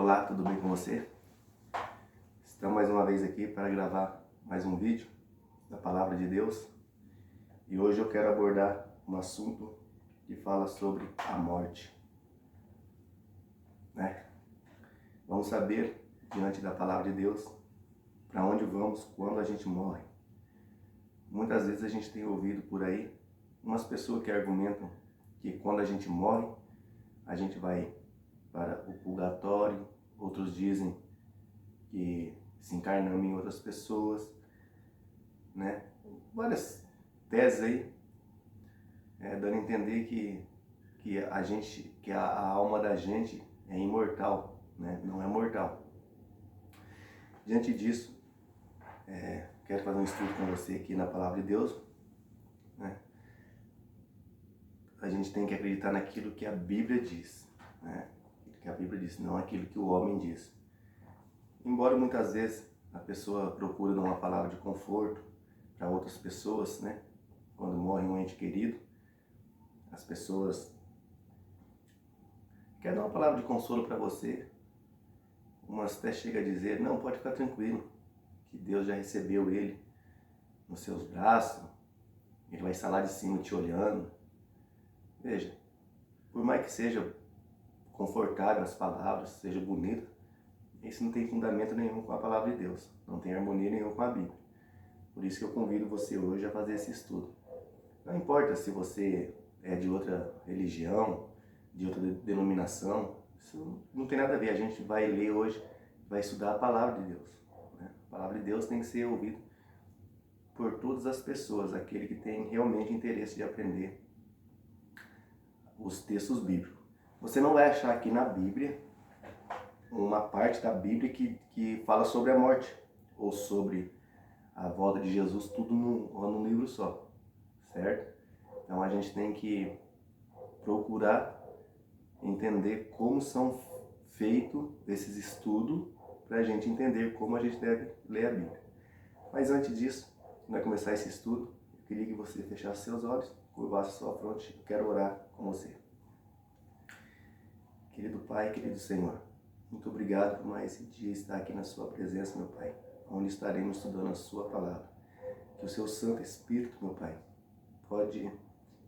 Olá, tudo bem com você? Estamos mais uma vez aqui para gravar mais um vídeo da Palavra de Deus. E hoje eu quero abordar um assunto que fala sobre a morte. Vamos saber, diante da Palavra de Deus, para onde vamos quando a gente morre. Muitas vezes a gente tem ouvido por aí umas pessoas que argumentam que quando a gente morre, a gente vai para o purgatório. Outros dizem que se encarnamos em outras pessoas, Várias teses aí, dando a entender que a alma da gente é imortal, Não é mortal. Diante disso, quero fazer um estudo com você aqui na Palavra de Deus, A gente tem que acreditar naquilo que a Bíblia diz, Que a Bíblia diz, não aquilo que o homem diz. Embora muitas vezes a pessoa procure dar uma palavra de conforto para outras pessoas, Quando morre um ente querido, as pessoas querem dar uma palavra de consolo para você. Umas até chegam a dizer, não, pode ficar tranquilo, que Deus já recebeu ele nos seus braços, ele vai estar lá de cima te olhando. Veja, por mais que seja confortável as palavras, seja bonito, isso não tem fundamento nenhum com a Palavra de Deus, não tem harmonia nenhuma com a Bíblia. Por isso que eu convido você hoje a fazer esse estudo. Não importa se você é de outra religião, de outra denominação, isso não tem nada a ver. A gente vai ler hoje, vai estudar a Palavra de Deus. A Palavra de Deus tem que ser ouvida por todas as pessoas, aquele que tem realmente interesse de aprender os textos bíblicos. Você não vai achar aqui na Bíblia uma parte da Bíblia que fala sobre a morte ou sobre a volta de Jesus, tudo num livro só, certo? Então a gente tem que procurar entender como são feitos esses estudos para a gente entender como a gente deve ler a Bíblia. Mas antes disso, para começar esse estudo, eu queria que você fechasse seus olhos, curvasse sua fronte. Eu quero orar com você. Querido Pai, querido Senhor, muito obrigado por mais esse dia estar aqui na sua presença, meu Pai, onde estaremos estudando a sua palavra. Que o seu Santo Espírito, meu Pai, pode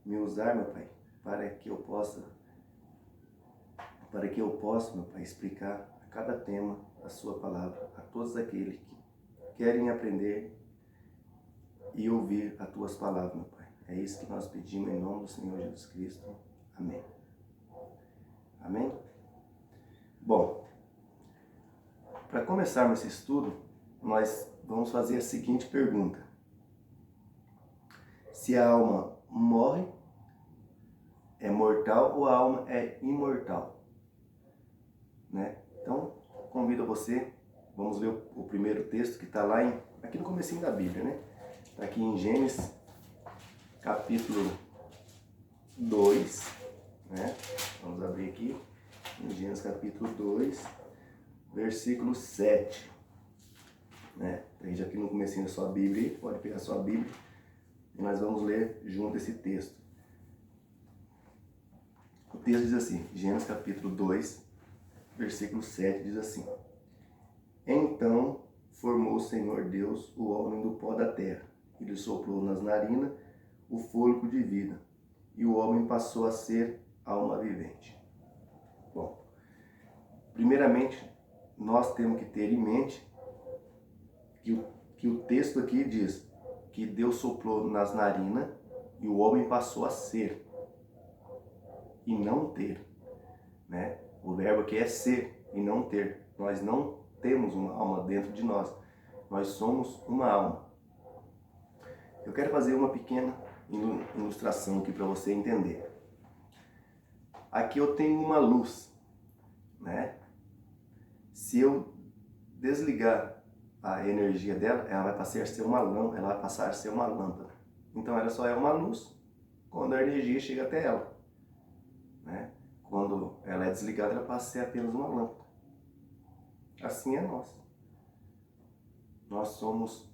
me usar, meu Pai, para que eu possa, meu Pai, explicar a cada tema a sua palavra, a todos aqueles que querem aprender e ouvir as tuas palavras, meu Pai. É isso que nós pedimos em nome do Senhor Jesus Cristo. Amém. Amém? Bom, para começarmos esse estudo, nós vamos fazer a seguinte pergunta. Se a alma morre, é mortal ou a alma é imortal? Então, convido você, vamos ver o primeiro texto que está lá aqui no comecinho da Bíblia, Está aqui em Gênesis, capítulo 2, Vamos abrir aqui, em Gênesis capítulo 2, versículo 7. Esteja aqui no comecinho da sua Bíblia, pode pegar a sua Bíblia e nós vamos ler junto esse texto. O texto diz assim, Gênesis capítulo 2, versículo 7 diz assim: Então formou o Senhor Deus o homem do pó da terra, e lhe soprou nas narinas o fôlego de vida, e o homem passou a ser alma vivente. Bom, primeiramente, nós temos que ter em mente que o texto aqui diz que Deus soprou nas narinas e o homem passou a ser e não ter, O verbo aqui é ser e não ter. Nós não temos uma alma dentro de nós. Nós somos uma alma. Eu quero fazer uma pequena ilustração aqui para você entender. Aqui eu tenho uma luz, Se eu desligar a energia dela, ela vai passar a ser uma lâmpada. Então ela só é uma luz quando a energia chega até ela, Quando ela é desligada, ela passa a ser apenas uma lâmpada. Assim é nós. Nós somos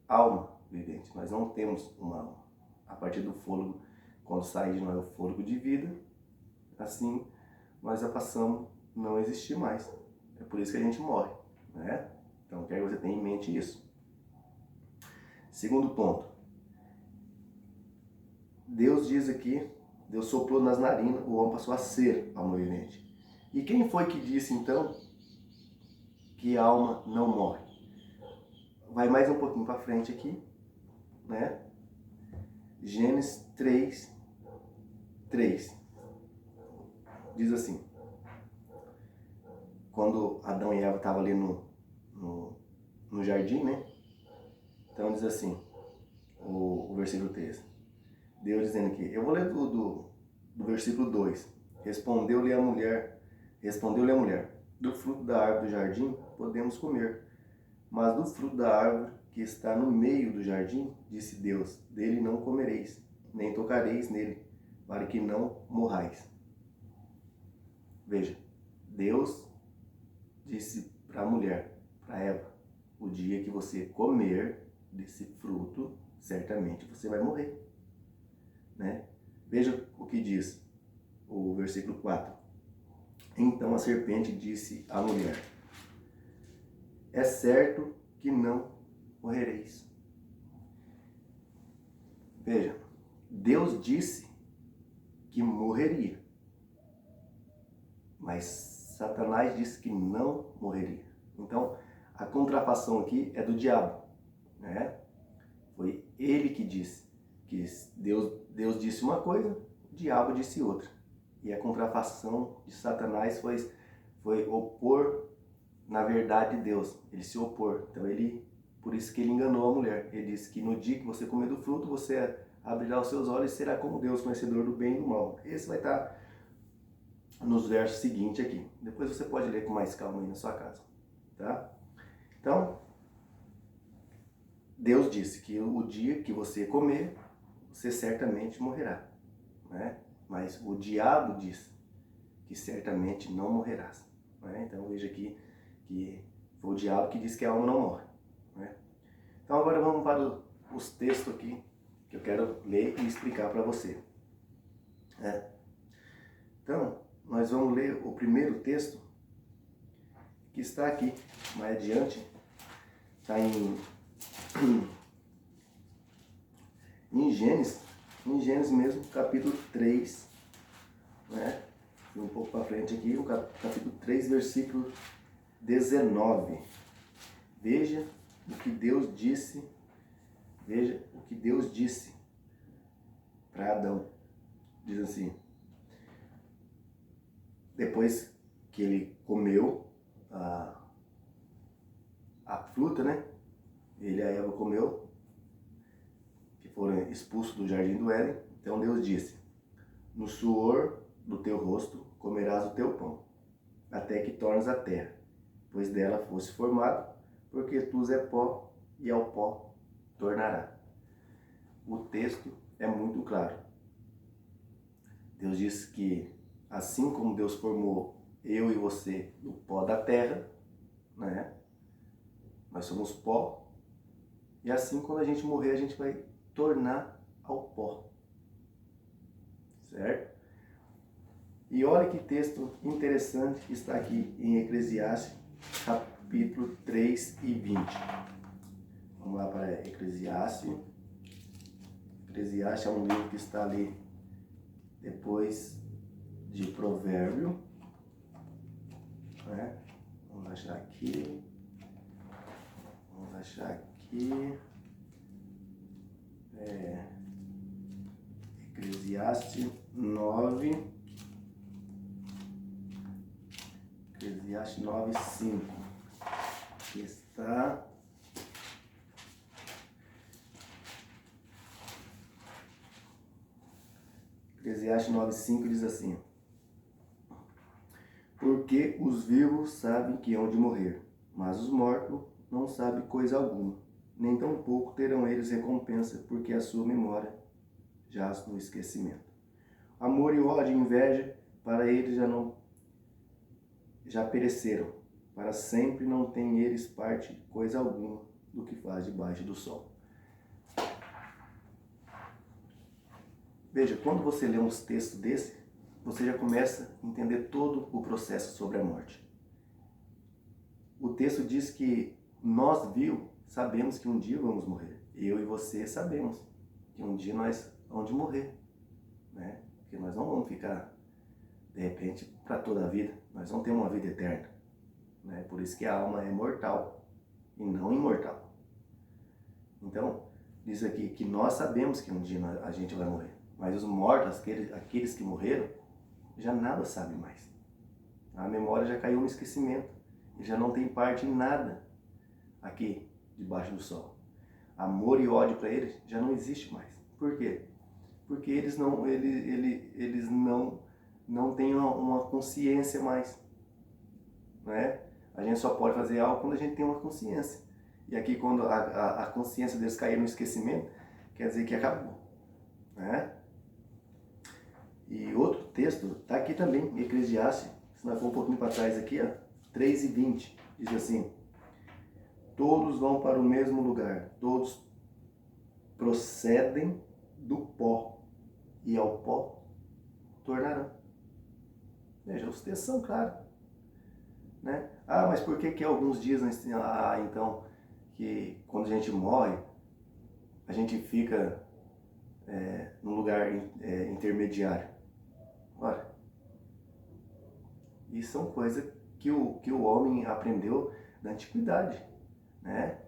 alma vivente, nós não temos uma alma. A partir do fôlego, quando sai de nós o fôlego de vida, assim nós já passamos a não existir mais. É por isso que a gente morre, né? Então, quero que você tenha em mente isso. Segundo ponto. Deus diz aqui, Deus soprou nas narinas, o homem passou a ser alma vivente. E quem foi que disse, então, que a alma não morre? Vai mais um pouquinho para frente aqui, né? Gênesis 3, 3. Diz assim, quando Adão e Eva estavam ali no jardim, né? Então diz assim, o versículo 3. Deus dizendo aqui, eu vou ler do versículo 2. Respondeu-lhe a mulher, do fruto da árvore do jardim podemos comer, mas do fruto da árvore que está no meio do jardim, disse Deus, dele não comereis, nem tocareis nele, para que não morrais. Veja, Deus disse para a mulher, para Eva, o dia que você comer desse fruto, certamente você vai morrer. Né? Veja o que diz o versículo 4. Então a serpente disse à mulher, é certo que não morrereis. Veja, Deus disse que morreria, mas Satanás disse que não morreria. Então, a contrafação aqui é do diabo, né? Foi ele que disse que Deus disse uma coisa, o diabo disse outra. E a contrafação de Satanás foi opor na verdade de Deus. Ele se opor. Então por isso que ele enganou a mulher. Ele disse que no dia que você comer do fruto, você abrirá os seus olhos e será como Deus, conhecedor do bem e do mal. Esse vai estar nos versos seguintes aqui. Depois você pode ler com mais calma aí na sua casa. Tá? Então, Deus disse que o dia que você comer, você certamente morrerá. Né? Mas o diabo disse que certamente não morrerás. Né? Então veja aqui que foi o diabo que disse que a alma não morre. Né? Então agora vamos para os textos aqui que eu quero ler e explicar para você. Né? Então, nós vamos ler o primeiro texto que está aqui, mais adiante, está em Gênesis mesmo, capítulo 3, né? Um pouco para frente aqui, o capítulo 3, versículo 19. Veja o que Deus disse para Adão. Diz assim, depois que ele comeu a fruta, né? Ele e a Eva comeu, que foram expulsos do jardim do Éden. Então Deus disse, no suor do teu rosto comerás o teu pão, até que tornes a terra, pois dela fosse formado, porque tu és pó, e ao pó tornará. O texto é muito claro. Deus disse que assim como Deus formou eu e você do pó da terra, né? Nós somos pó, e assim quando a gente morrer a gente vai tornar ao pó. Certo? E olha que texto interessante que está aqui em Eclesiastes, capítulo 3 e 20. Vamos lá para Eclesiastes. Eclesiastes é um livro que está ali depois de Provérbio. Né? Vamos achar aqui. Eclesiastes 9. Eclesiastes 9, 5. Aqui está. Eclesiastes 9, 5 diz assim: porque os vivos sabem que hão de morrer, mas os mortos não sabem coisa alguma, nem tampouco terão eles recompensa, porque a sua memória jaz no esquecimento. Amor e ódio e inveja, para eles já pereceram, para sempre não têm eles parte coisa alguma do que faz debaixo do sol. Veja, quando você lê uns textos desse, você já começa a entender todo o processo sobre a morte. o texto diz que nós, sabemos que um dia vamos morrer. Eu e você sabemos que um dia nós vamos morrer, né? Porque nós não vamos ficar, de repente, para toda a vida. Nós vamos ter uma vida eterna, né? Por isso que a alma é mortal e não imortal. Então, diz aqui que nós sabemos que um dia a gente vai morrer. Mas os mortos, aqueles que morreram, já nada sabem mais. A memória já caiu no esquecimento. E já não tem parte em nada aqui debaixo do sol. Amor e ódio para eles já não existe mais. Por quê? Porque eles não têm uma consciência mais. Né? A gente só pode fazer algo quando a gente tem uma consciência. E aqui, quando a consciência deles cair no esquecimento, quer dizer que acabou. Né? E outro texto, está aqui também, Eclesiastes, se nós for um pouquinho para trás aqui, ó, 3:20, diz assim: todos vão para o mesmo lugar, todos procedem do pó, e ao pó tornarão. Veja, os textos são claros. Né? Ah, mas por que alguns dias então, que quando a gente morre, a gente fica num lugar intermediário? Ora, isso são coisas que o homem aprendeu na antiguidade, né?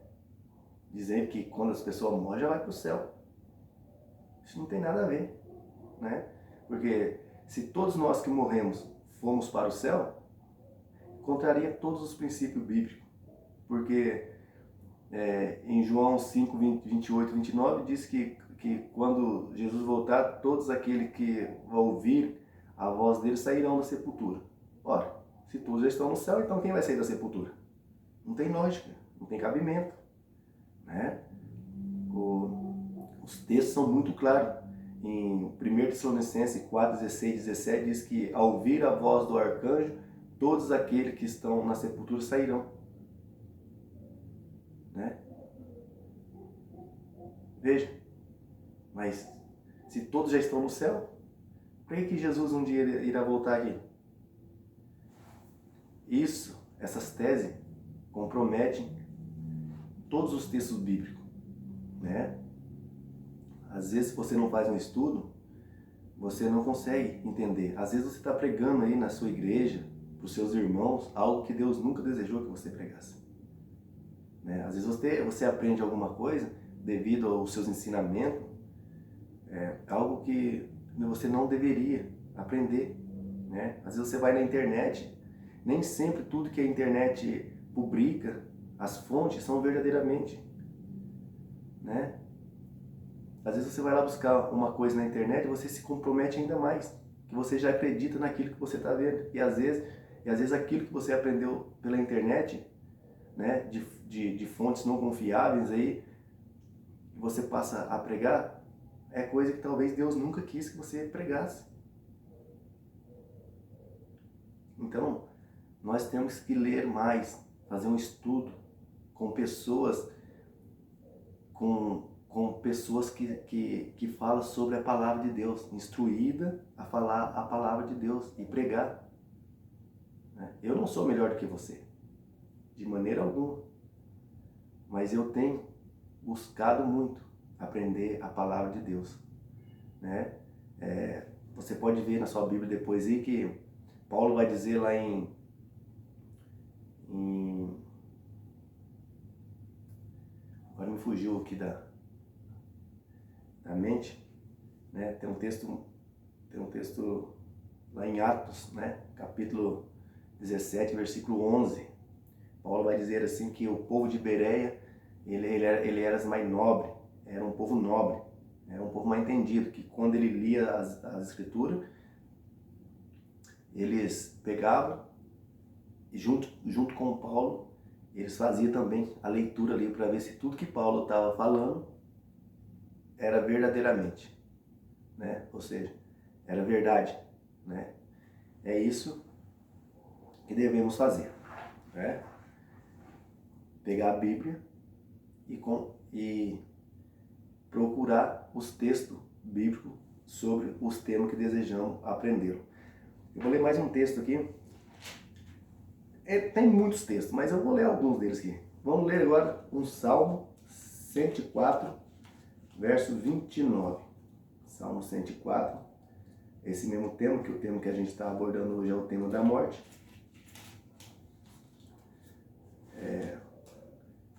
Dizendo que quando as pessoas morrem já vai para o céu. Isso não tem nada a ver, né? Porque se todos nós que morremos fomos para o céu, contraria todos os princípios bíblicos. Porque em João 5, 28 e 29 diz que quando Jesus voltar, todos aqueles que vão ouvir a voz dele sairão da sepultura. Ora, se todos já estão no céu, então quem vai sair da sepultura? Não tem lógica, não tem cabimento. Né? Os textos são muito claros. Em 1 Tessalonicenses 4, 16 e 17 diz que ao ouvir a voz do arcanjo, todos aqueles que estão na sepultura sairão. Né? Veja, mas se todos já estão no céu, por que Jesus um dia irá voltar aqui? Essas teses comprometem todos os textos bíblicos, né? Às vezes, se você não faz um estudo, você não consegue entender. Às vezes você está pregando aí na sua igreja, para os seus irmãos, algo que Deus nunca desejou que você pregasse. Né? Às vezes você aprende alguma coisa devido aos seus ensinamentos, algo que você não deveria aprender. Né? Às vezes você vai na internet, nem sempre tudo que a internet publica, as fontes são verdadeiramente. Né? Às vezes você vai lá buscar uma coisa na internet e você se compromete ainda mais, que você já acredita naquilo que você está vendo. E às vezes aquilo que você aprendeu pela internet, né, de fontes não confiáveis aí, você passa a pregar, é coisa que talvez Deus nunca quis que você pregasse. Então, nós temos que ler mais, fazer um estudo com pessoas que falam sobre a palavra de Deus, instruída a falar a palavra de Deus e pregar. Eu não sou melhor do que você, de maneira alguma, mas eu tenho buscado muito aprender a palavra de Deus. Né? Você pode ver na sua Bíblia depois aí que Paulo vai dizer lá em agora me fugiu aqui da mente, né? Tem um texto lá em Atos, né? Capítulo 17, versículo 11. Paulo vai dizer assim que o povo de Bereia, ele era mais nobre, era um povo nobre, era um povo mais entendido, que quando ele lia as escrituras, eles pegavam e junto com Paulo, eles faziam também a leitura ali para ver se tudo que Paulo estava falando era verdadeiramente, né? Ou seja, era verdade, né? É isso que devemos fazer, né? Pegar a Bíblia e procurar os textos bíblicos sobre os temas que desejamos aprender. Eu vou ler mais um texto aqui, tem muitos textos, mas eu vou ler alguns deles aqui. Vamos ler agora um Salmo 104, verso 29. Salmo 104, esse mesmo tema, que o tema que a gente está abordando hoje é o tema da morte.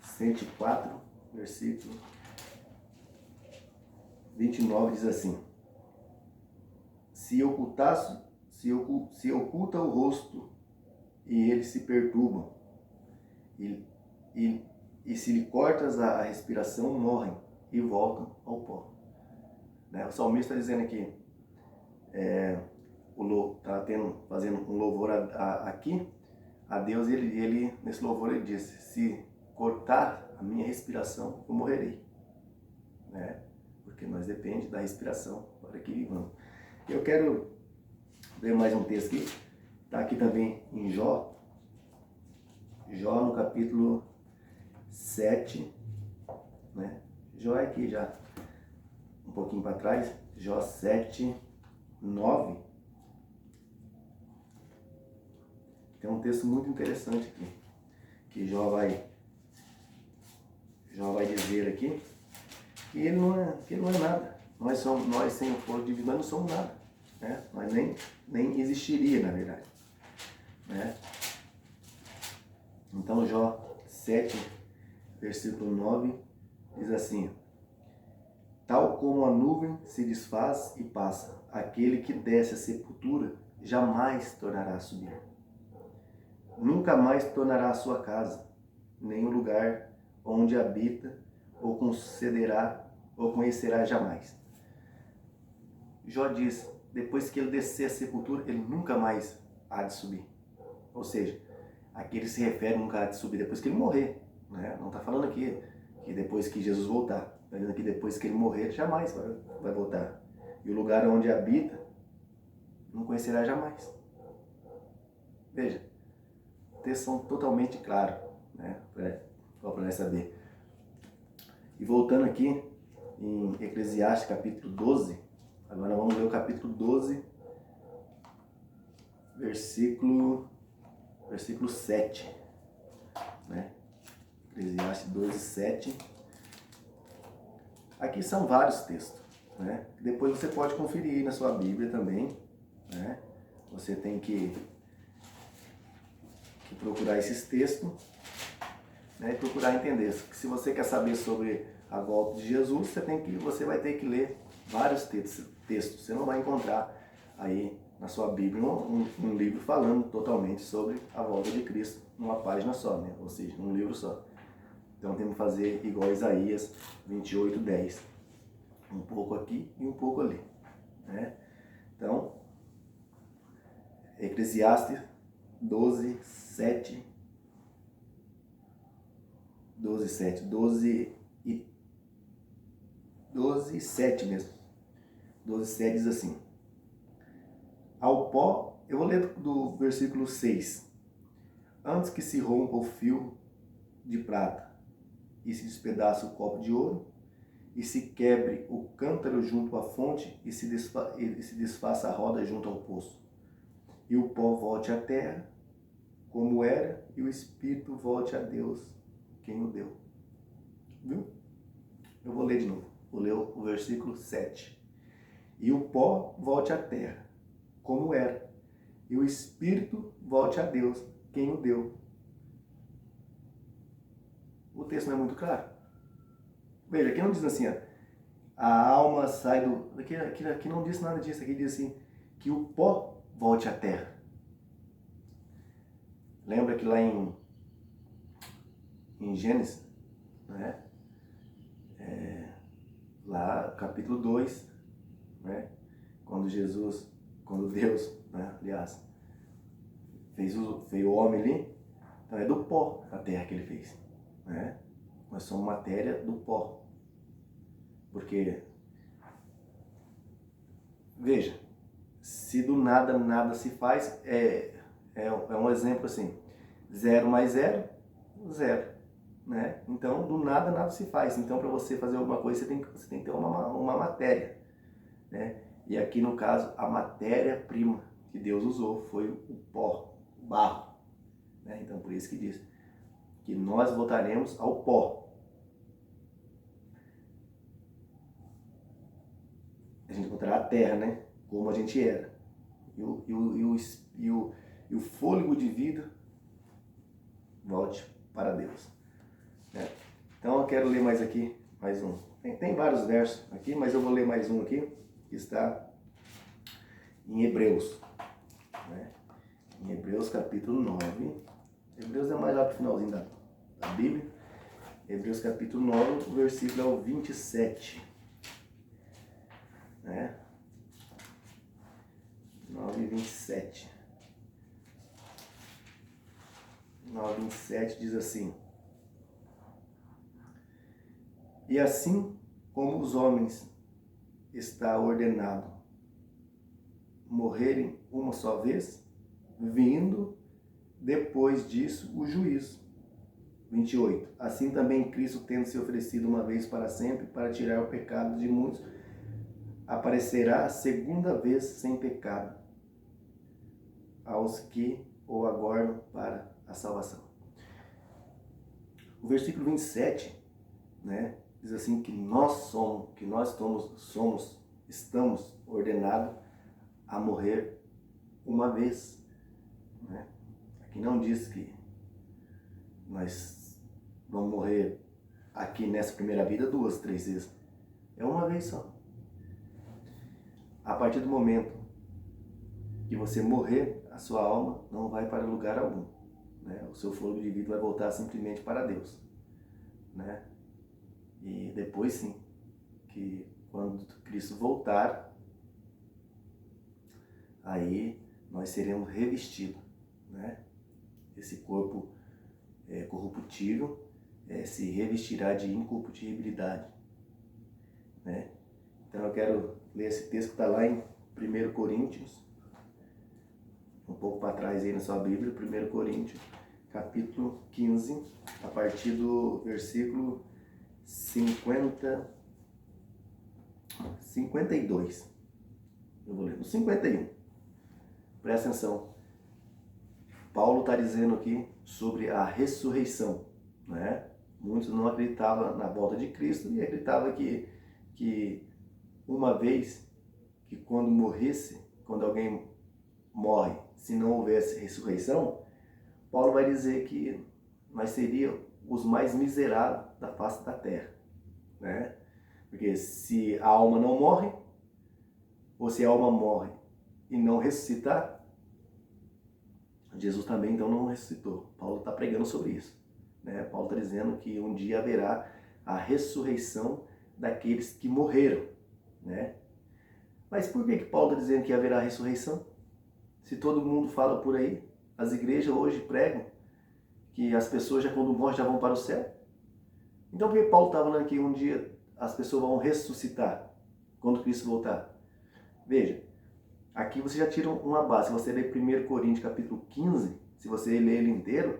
104, versículo 29 diz assim: se oculta o rosto e eles se perturbam, e se lhe cortas a respiração, morrem e voltam ao pó. Né? O salmista está dizendo aqui, está fazendo um louvor aqui a Deus, e ele nesse louvor ele disse: se cortar a minha respiração, eu morrerei. Né? Porque nós depende da respiração para que vivamos. Eu quero ler mais um texto aqui, está aqui também em Jó no capítulo 7, né? Jó é aqui já um pouquinho para trás, Jó 7, 9. Tem um texto muito interessante aqui, que Jó vai dizer aqui que ele não é nada. Nós sem o fogo divino, nós não somos nada. Né? Nós nem existiria, na verdade. Né? Então, Jó 7, versículo 9, diz assim: tal como a nuvem se desfaz e passa, aquele que desce à sepultura jamais tornará a subir. Nunca mais tornará a sua casa, nem o lugar onde habita, ou conhecerá jamais. Jó diz, depois que ele descer a sepultura, ele nunca mais há de subir. Ou seja, aqui ele se refere nunca há de subir depois que ele morrer. Né? Não está falando aqui que depois que Jesus voltar. Está dizendo que depois que ele morrer, ele jamais vai voltar. E o lugar onde habita, não conhecerá jamais. Veja, textos são totalmente claros, né? Só para nós saber. E voltando aqui em Eclesiastes capítulo 12, agora vamos ler o capítulo 12, versículo 7, né? Eclesiastes 12, 7. Aqui são vários textos, né? Depois você pode conferir na sua Bíblia também, né? Você tem que procurar esses textos, né? E procurar entender. Se você quer saber sobre a volta de Jesus, você vai ter que ler vários textos. Você não vai encontrar aí na sua Bíblia um livro falando totalmente sobre a volta de Cristo numa página só, né? Ou seja, num livro só. Então temos que fazer igual Isaías 28, 10. Um pouco aqui e um pouco ali. Né? Então, Eclesiastes 12, 7. 12, 7. 12, 7 mesmo. 12, 7 diz assim: ao pó, eu vou ler do versículo 6. Antes que se rompa o fio de prata e se despedaça o copo de ouro, e se quebre o cântaro junto à fonte, e se desfaça a roda junto ao poço, e o pó volte à terra, como era, e o espírito volte a Deus, quem o deu. Viu? Eu vou ler de novo. Vou ler o versículo 7. E o pó volte à terra, como era, e o espírito volte a Deus, quem o deu. O texto não é muito claro? Veja, aqui não diz assim, ó, a alma sai do... Aqui não diz nada disso, aqui diz assim, que o pó volte à terra. Lembra que lá em Gênesis, né? Lá capítulo 2, né? Quando Deus, né? Aliás, fez o homem ali, então é do pó a terra que ele fez, né? Nós somos matéria do pó. Porque, veja, se do nada nada se faz, é um exemplo assim, 0 mais 0, 0. Né? Então, do nada nada se faz. Então, para você fazer alguma coisa, você tem que ter uma matéria. Né? E aqui, no caso, a matéria-prima que Deus usou foi o pó, o barro. né? Então por isso que diz que nós voltaremos ao pó. A gente voltará à terra, né? Como a gente era. E o fôlego de vida volte para Deus, né? Então eu quero ler mais aqui, mais um. Tem vários versos aqui, mas eu vou ler mais um aqui, que está em Hebreus, né? Em Hebreus capítulo 9. Hebreus é mais lá para o finalzinho da Bíblia. Hebreus capítulo 9, o versículo é o 27. Né? 9:27. 9:27 diz assim: E assim como os homens está ordenado morrerem uma só vez, vindo depois disso o juízo. 28. Assim também Cristo, tendo se oferecido uma vez para sempre para tirar o pecado de muitos, aparecerá a segunda vez sem pecado aos que o aguardam para a salvação. O versículo 27, né, diz assim que estamos ordenados a morrer uma vez, né? Aqui não diz que nós vamos morrer aqui nessa primeira vida 2, 3 vezes. É uma vez só. A partir do momento que você morrer, a sua alma não vai para lugar algum, né? O seu fôlego de vida vai voltar simplesmente para Deus, né? E depois sim, que quando Cristo voltar, aí nós seremos revestidos, né? Esse corpo corruptível se revestirá de incorruptibilidade, né? Então eu quero ler esse texto que está lá em 1 Coríntios, um pouco para trás aí na sua Bíblia, 1 Coríntios, capítulo 15, a partir do versículo 52. Eu vou ler no 51. Presta atenção. Paulo está dizendo aqui sobre a ressurreição, né? Muitos não acreditavam na volta de Cristo e acreditavam que uma vez que quando alguém morre, se não houvesse ressurreição, Paulo vai dizer que nós seríamos os mais miseráveis da face da terra, né? Porque se a alma não morre, ou se a alma morre e não ressuscitar, Jesus também então não ressuscitou. Paulo está pregando sobre isso, né? Paulo está dizendo que um dia haverá a ressurreição daqueles que morreram, né? Mas por que Paulo está dizendo que haverá ressurreição? Se todo mundo fala por aí, as igrejas hoje pregam que as pessoas já quando morrem já vão para o céu. Então por que Paulo está falando que um dia as pessoas vão ressuscitar quando Cristo voltar? Veja, aqui você já tira uma base. Se você ler 1 Coríntios capítulo 15, se você ler ele inteiro,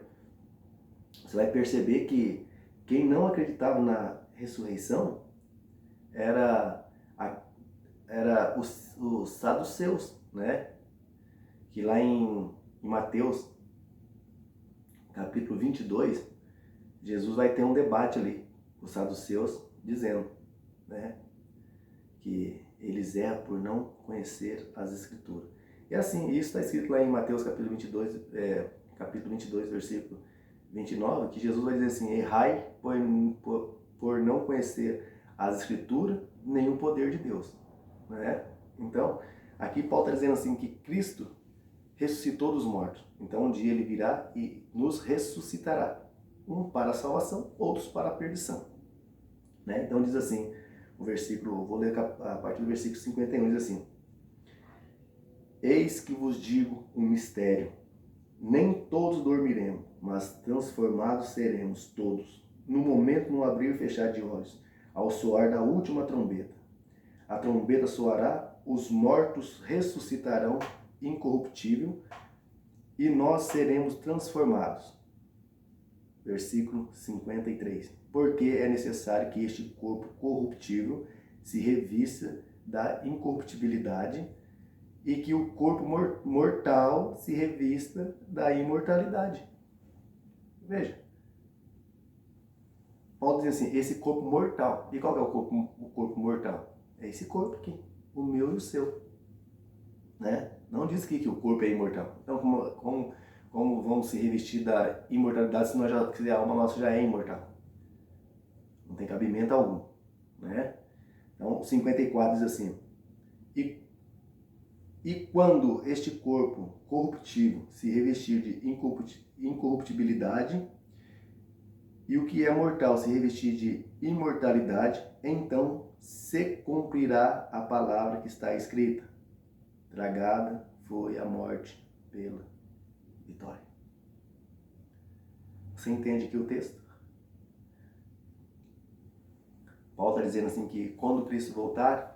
você vai perceber que quem não acreditava na ressurreição era os saduceus, né? Que lá em Mateus capítulo 22, Jesus vai ter um debate ali com os saduceus, dizendo, né, que eles erram por não conhecer as Escrituras. E assim, isso está escrito lá em Mateus capítulo 22, versículo 29, que Jesus vai dizer assim: errai por não conhecer as Escrituras, nem o poder de Deus, né? Então, aqui Paulo está dizendo assim que Cristo ressuscitou dos mortos. Então um dia ele virá e nos ressuscitará. Um para a salvação, outros para a perdição, né? Então diz assim, o versículo, vou ler a partir do versículo 51, diz assim: eis que vos digo um mistério. Nem todos dormiremos, mas transformados seremos todos, no momento, no abrir e fechar de olhos, ao soar da última trombeta. A trombeta soará, os mortos ressuscitarão incorruptível, e nós seremos transformados. Versículo 53. Porque é necessário que este corpo corruptível se revista da incorruptibilidade e que o corpo mortal se revista da imortalidade. Veja, Paulo diz assim, esse corpo mortal. E qual que é o corpo mortal? É esse corpo aqui, o meu e o seu. Né? Não diz aqui que o corpo é imortal. Então, como vamos se revestir da imortalidade se a alma nossa já é imortal? Não tem cabimento algum. Né? Então, o 54 diz assim, e quando este corpo corruptível se revestir de incorruptibilidade, e o que é mortal se revestir de imortalidade, então se cumprirá a palavra que está escrita. Tragada foi a morte pela vitória. Você entende aqui o texto? Paulo está dizendo assim que quando Cristo voltar,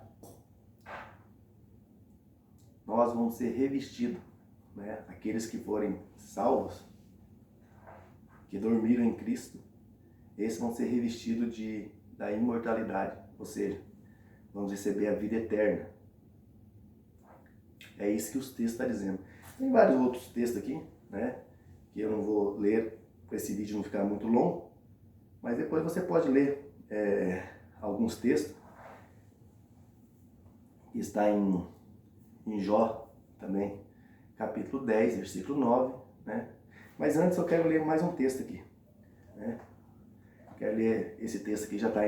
nós vamos ser revestidos, né? Aqueles que forem salvos, que dormiram em Cristo, esses vão ser revestidos da imortalidade, ou seja, vamos receber a vida eterna. É isso que os textos estão dizendo. Tem vários outros textos aqui, né? Que eu não vou ler para esse vídeo não ficar muito longo, mas depois você pode ler alguns textos. Está em Jó também, capítulo 10, versículo 9, né? Mas antes eu quero ler mais um texto aqui, né? Quero ler esse texto aqui, já está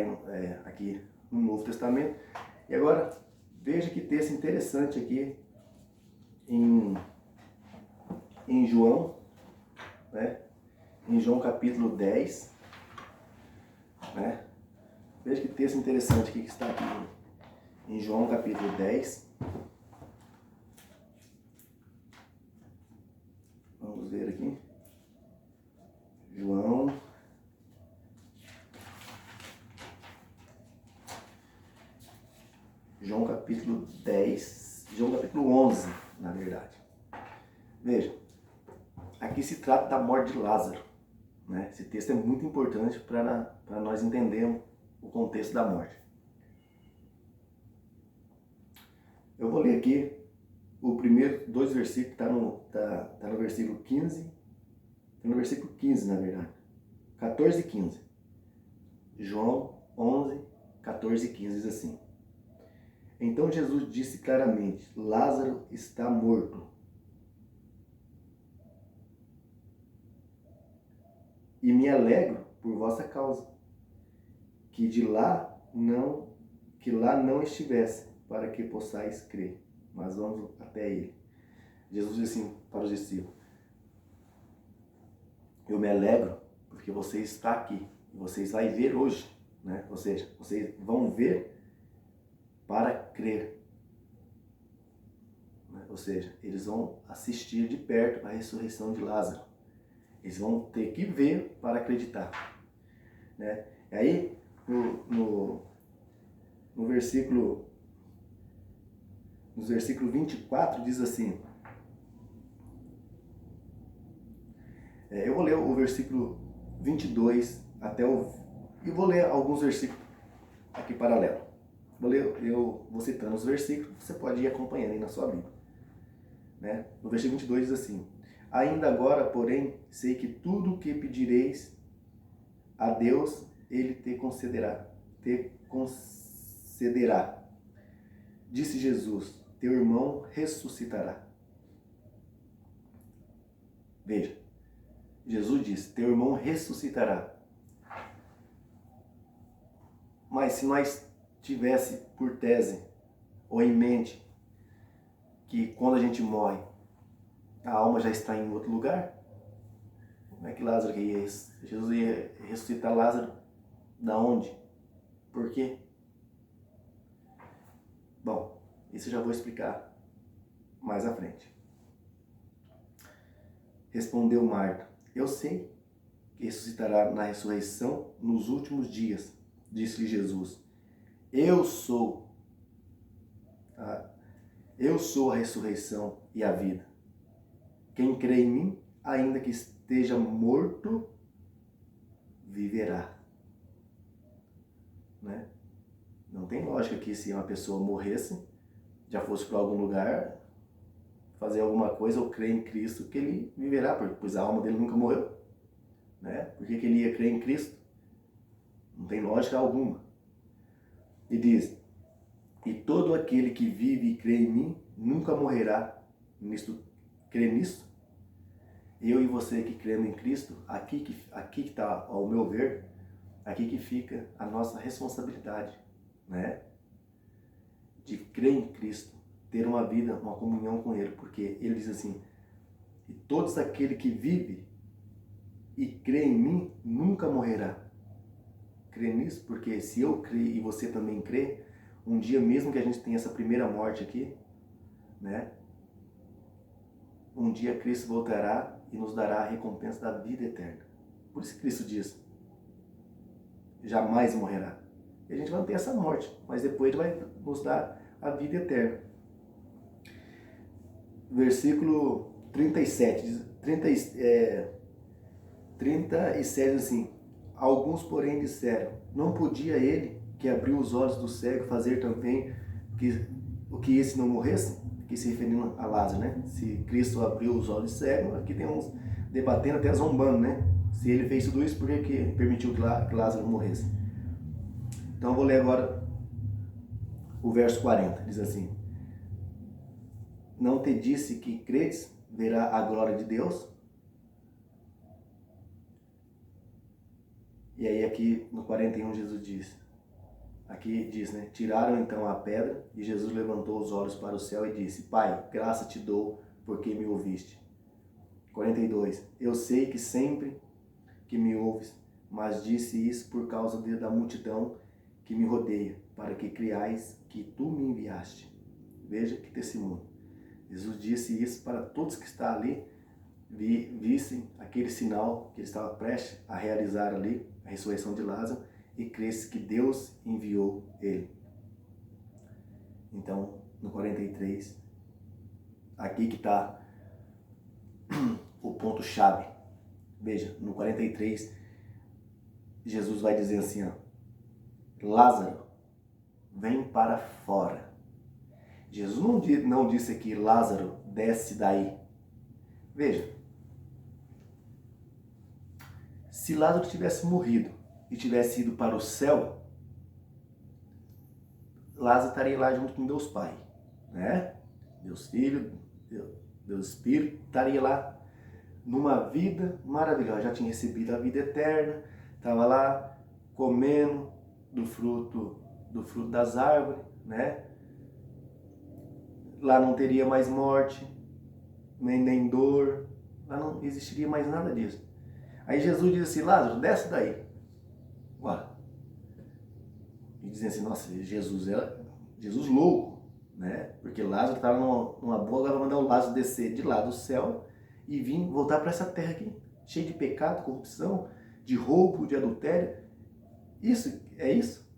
aqui no Novo Testamento. E agora, veja que texto interessante aqui em João, né? Em João capítulo 10, né? Veja que texto interessante aqui que está aqui em João capítulo 10. Vamos ver aqui. João capítulo 10, João capítulo 11, na verdade. Veja, aqui se trata da morte de Lázaro, né? Esse texto é muito importante para nós entendermos o contexto da morte. Eu vou ler aqui o primeiro dois versículos, está no versículo 15, está no versículo 15, na verdade, 14 e 15. João 11, 14 e 15 diz assim: Então Jesus disse claramente, Lázaro está morto. E me alegro por vossa causa, que lá não estivesse, para que possais crer. Mas vamos até ele. Jesus disse assim para os discípulos: Eu me alegro porque você está aqui. Vocês vão ver hoje, né? Ou seja, vocês vão ver para crer. Ou seja, eles vão assistir de perto a ressurreição de Lázaro. Eles vão ter que ver para acreditar. Né? E aí, no versículo 24 diz assim, eu vou ler o versículo 22 e vou ler alguns versículos aqui paralelo. Eu vou citando os versículos, você pode ir acompanhando aí na sua Bíblia. Né? No versículo 22 diz assim: Ainda agora, porém, sei que tudo o que pedireis a Deus, Ele te concederá. Disse Jesus, teu irmão ressuscitará. Veja, Jesus disse, teu irmão ressuscitará. Mas se nós tivesse por tese ou em mente que quando a gente morre, a alma já está em outro lugar, como é que Lázaro Jesus ia ressuscitar Lázaro da onde? Por quê? Bom, isso eu já vou explicar mais à frente. Respondeu Marta, eu sei que ressuscitará na ressurreição nos últimos dias. Disse-lhe Jesus, eu sou a ressurreição e a vida. Quem crê em mim, ainda que esteja morto, viverá. Né? Não tem lógica que se uma pessoa morresse, já fosse para algum lugar, fazer alguma coisa ou crer em Cristo, que ele viverá, pois a alma dele nunca morreu. né? Por que ele ia crer em Cristo? Não tem lógica alguma. E diz, e todo aquele que vive e crê em mim nunca morrerá. Crê nisso? Eu e você que cremos em Cristo, aqui que está, ao meu ver, aqui que fica a nossa responsabilidade, né? De crer em Cristo, ter uma vida, uma comunhão com Ele, porque Ele diz assim, e todos aquele que vive e crê em mim nunca morrerá. Crê nisso? Porque se eu crer e você também crê, um dia mesmo que a gente tenha essa primeira morte aqui, né? Um dia Cristo voltará e nos dará a recompensa da vida eterna. Por isso que Cristo diz, jamais morrerá. E a gente vai ter essa morte, mas depois Ele vai nos dar a vida eterna. Versículo 37, 37 assim, alguns porém disseram, não podia Ele que abriu os olhos do cego fazer também o que esse não morresse? Aqui se referindo a Lázaro, né? Se Cristo abriu os olhos cegos, aqui tem uns debatendo até zombando, né? Se ele fez tudo isso, por que permitiu que Lázaro morresse? Então eu vou ler agora o verso 40, diz assim, não te disse que credes, verá a glória de Deus? E aí aqui no 41 Jesus diz, aqui diz, né? Tiraram então a pedra e Jesus levantou os olhos para o céu e disse, Pai, graça te dou porque me ouviste. 42, eu sei que sempre que me ouves, mas disse isso por causa da multidão que me rodeia, para que creais que tu me enviaste. Veja que testemunho. Jesus disse isso para todos que estão ali, vissem aquele sinal que ele estava prestes a realizar ali, a ressurreição de Lázaro, e cresce que Deus enviou ele. Então, no 43, aqui que está o ponto-chave. Veja, no 43, Jesus vai dizer assim, ó, Lázaro, vem para fora. Jesus não disse aqui, Lázaro, desce daí. Veja, se Lázaro tivesse morrido e tivesse ido para o céu, Lázaro estaria lá junto com Deus Pai, né? Deus Filho, Deus Espírito, estaria lá numa vida maravilhosa, já tinha recebido a vida eterna, estava lá comendo do fruto das árvores, né? Lá não teria mais morte, nem dor, lá não existiria mais nada disso. Aí Jesus diz assim, Lázaro, desce daí. Ué. E dizem assim, nossa, Jesus louco, né? Porque Lázaro estava numa boa, agora vai mandar o Lázaro descer de lá do céu e vir voltar para essa terra aqui, cheia de pecado, corrupção, de roubo, de adultério. Isso é isso?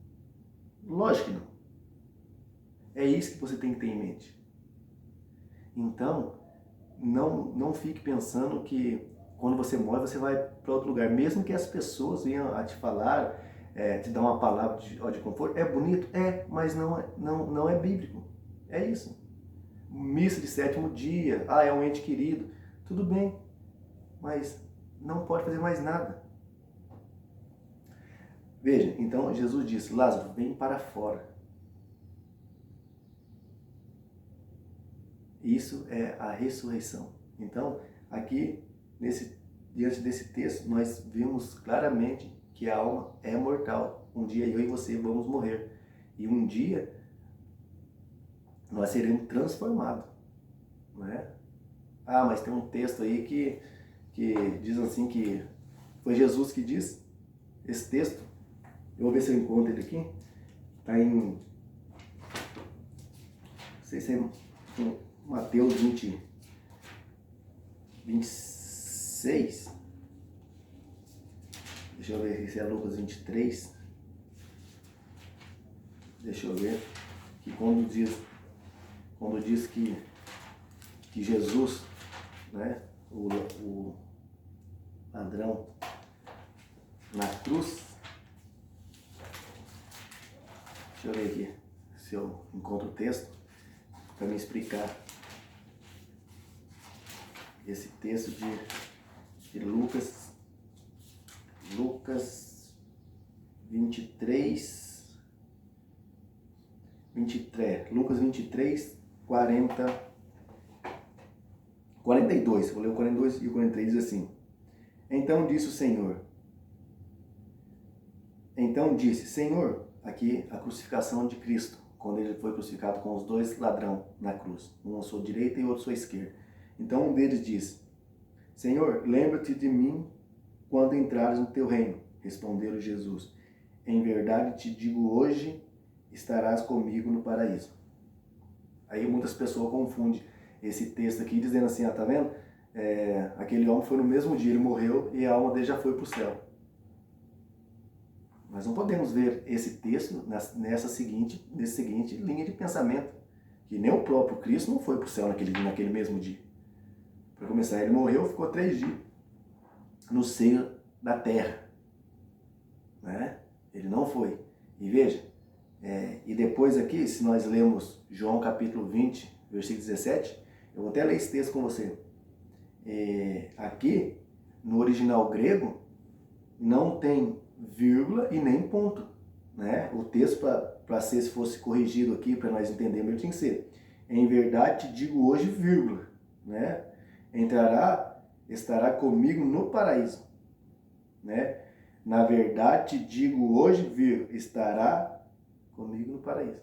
Lógico que não. É isso que você tem que ter em mente. Então, não fique pensando que quando você morre você vai para outro lugar. Mesmo que as pessoas venham a te falar, te dar uma palavra de conforto, é bonito? É, mas não é bíblico. É isso. Missa de sétimo dia, é um ente querido. Tudo bem, mas não pode fazer mais nada. Veja, então Jesus disse, Lázaro, vem para fora. Isso é a ressurreição. Então, aqui, diante desse texto, nós vimos claramente que a alma é mortal. Um dia eu e você vamos morrer. E um dia nós seremos transformados. Não é? Mas tem um texto aí que diz assim que foi Jesus que disse esse texto. Eu vou ver se eu encontro ele aqui. Está em, não sei se é Mateus 26. Deixa eu ver se é Lucas 23. Deixa eu ver. Que quando diz que Jesus, né, o ladrão na cruz. Deixa eu ver aqui se eu encontro o texto para me explicar esse texto de Lucas Lucas 23, Lucas 23, 42. Vou ler o 42 e o 43 diz assim: Então disse, Senhor, aqui a crucificação de Cristo, quando ele foi crucificado com os dois ladrões na cruz, um à sua direita e outro à sua esquerda. Então um deles disse, Senhor, lembra-te de mim quando entrares no teu reino. Respondeu-lhe Jesus, em verdade te digo, hoje estarás comigo no paraíso. Aí muitas pessoas confundem esse texto aqui, dizendo assim, tá vendo? Aquele homem foi no mesmo dia, ele morreu e a alma dele já foi para o céu. Nós não podemos ver esse texto nessa seguinte linha de pensamento, que nem o próprio Cristo não foi para o céu naquele mesmo dia. Para começar, ele morreu, ficou 3 dias no seio da terra, né? Ele não foi. E veja, e depois aqui, se nós lemos João capítulo 20, versículo 17, eu vou até ler esse texto com você. Aqui, no original grego, não tem vírgula e nem ponto, né? O texto, para ser, se fosse corrigido aqui, para nós entendermos, ele tinha que ser, em verdade te digo hoje, vírgula, né? Estará comigo no paraíso, né? Na verdade te digo hoje, vírgula, estará comigo no paraíso,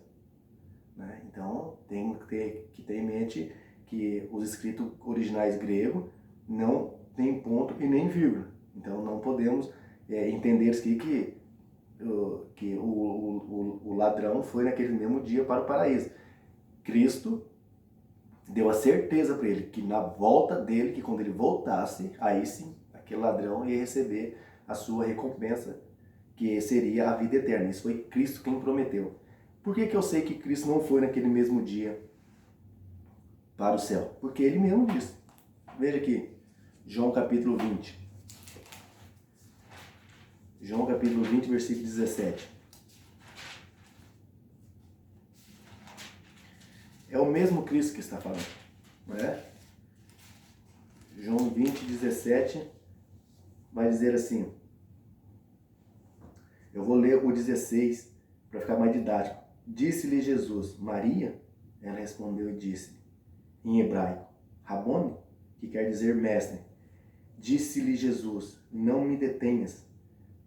né? Então, tem que ter em mente que os escritos originais grego não tem ponto e nem vírgula. Então, não podemos entender aqui que o ladrão foi naquele mesmo dia para o paraíso. Cristo deu a certeza para ele que na volta dele, que quando ele voltasse, aí sim, aquele ladrão ia receber a sua recompensa, que seria a vida eterna. Isso foi Cristo quem prometeu. Por que eu sei que Cristo não foi naquele mesmo dia para o céu? Porque ele mesmo disse. Veja aqui, João capítulo 20. João capítulo 20, versículo 17. É o mesmo Cristo que está falando, não é? João 20, 17 vai dizer assim. Eu vou ler o 16 para ficar mais didático. Disse-lhe Jesus, Maria? Ela respondeu e disse, em hebraico, Rabone, que quer dizer mestre. Disse-lhe Jesus, não me detenhas,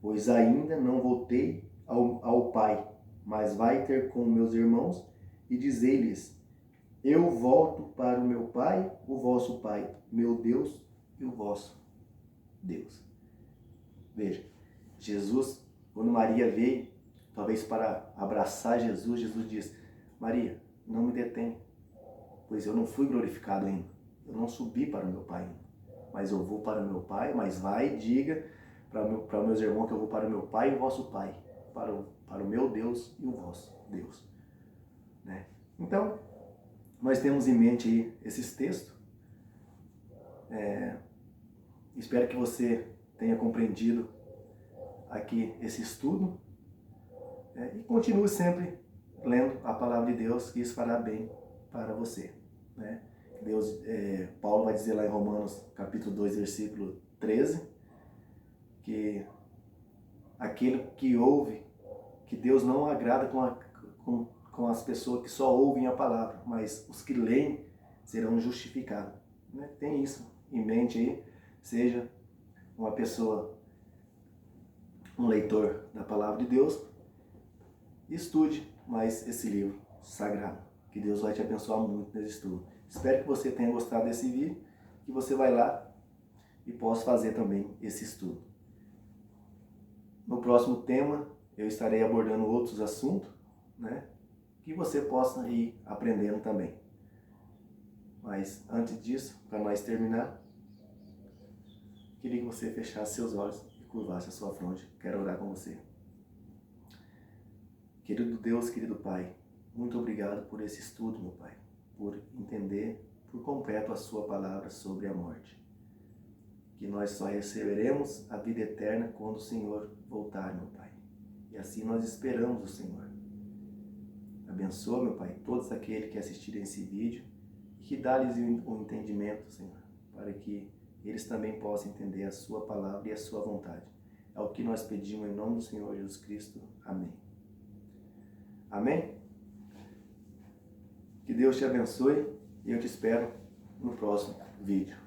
pois ainda não voltei ao Pai, mas vai ter com meus irmãos e dizei-lhes, eu volto para o meu Pai, o vosso Pai, meu Deus e o vosso Deus. Veja, Jesus, quando Maria veio, talvez para abraçar Jesus, Jesus disse, Maria, não me detém, pois eu não fui glorificado ainda, eu não subi para o meu Pai ainda, mas eu vou para o meu Pai, mas vai e diga para meus irmãos que eu vou para o meu Pai e o vosso Pai, para o meu Deus e o vosso Deus. Né? Então, nós temos em mente aí esses textos. Espero que você tenha compreendido aqui esse estudo. E continue sempre lendo a palavra de Deus, que isso fará bem para você. Né? Paulo vai dizer lá em Romanos capítulo 2, versículo 13, que aquele que ouve, que Deus não agrada com as pessoas que só ouvem a palavra, mas os que leem serão justificados. Né? Tem isso em mente aí, seja uma pessoa, um leitor da palavra de Deus, estude mais esse livro sagrado, que Deus vai te abençoar muito nesse estudo. Espero que você tenha gostado desse vídeo, que você vai lá e possa fazer também esse estudo. No próximo tema, eu estarei abordando outros assuntos, né, que você possa ir aprendendo também. Mas antes disso, para nós terminar, queria que você fechasse seus olhos e curvasse a sua fronte. Quero orar com você. Querido Deus, querido Pai, muito obrigado por esse estudo, meu Pai, por entender por completo a sua palavra sobre a morte. Que nós só receberemos a vida eterna quando o Senhor voltar, meu Pai. E assim nós esperamos o Senhor. Abençoa, meu Pai, todos aqueles que assistirem esse vídeo e que dá-lhes um entendimento, Senhor, para que eles também possam entender a sua palavra e a sua vontade. É o que nós pedimos em nome do Senhor Jesus Cristo. Amém. Amém? Que Deus te abençoe e eu te espero no próximo vídeo.